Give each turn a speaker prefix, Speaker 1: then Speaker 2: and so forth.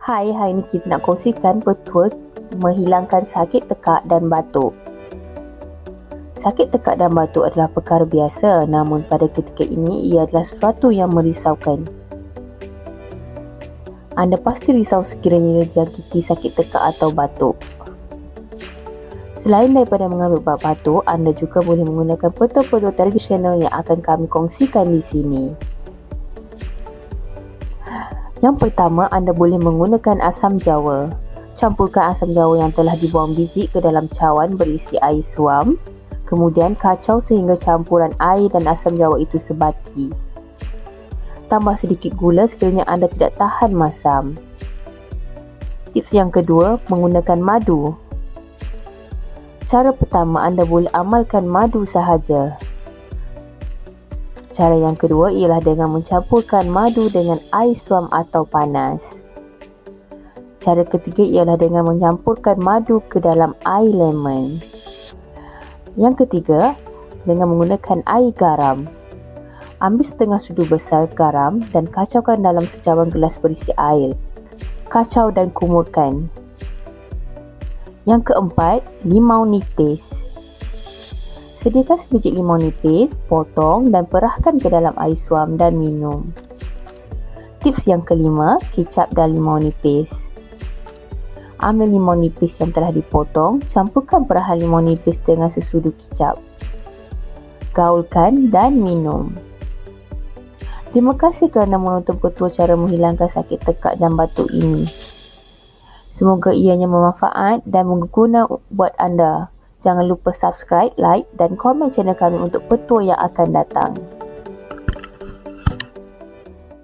Speaker 1: Hai, hari ini kita nak kongsikan petua menghilangkan sakit tekak dan batuk. Sakit tekak dan batuk adalah perkara biasa, namun pada ketika ini ia adalah sesuatu yang merisaukan. Anda pasti risau sekiranya dijangkiti sakit tekak atau batuk. Selain daripada mengambil ubat batuk, anda juga boleh menggunakan petua-petua tradisional yang akan kami kongsikan di sini. Yang pertama, anda boleh menggunakan asam jawa. Campurkan asam jawa yang telah dibuang biji ke dalam cawan berisi air suam. Kemudian kacau sehingga campuran air dan asam jawa itu sebati. Tambah sedikit gula sekiranya anda tidak tahan masam. Tips yang kedua, menggunakan madu. Cara pertama, anda boleh amalkan madu sahaja. Cara yang kedua ialah dengan mencampurkan madu dengan air suam atau panas. Cara ketiga ialah dengan mencampurkan madu ke dalam air lemon. Yang ketiga, dengan menggunakan air garam. Ambil setengah sudu besar garam dan kacaukan dalam secawan gelas berisi air. Kacau dan kumurkan. Yang keempat, limau nipis. Sediakan sebiji limau nipis, potong dan perahkan ke dalam air suam dan minum. Tips yang kelima, kicap dan limau nipis. Ambil limau nipis yang telah dipotong, campurkan perahan limau nipis dengan sesudu kicap. Gaulkan dan minum. Terima kasih kerana menonton petua cara menghilangkan sakit tekak dan batuk ini. Semoga ianya bermanfaat dan berguna buat anda. Jangan lupa subscribe, like dan komen channel kami untuk petua yang akan datang.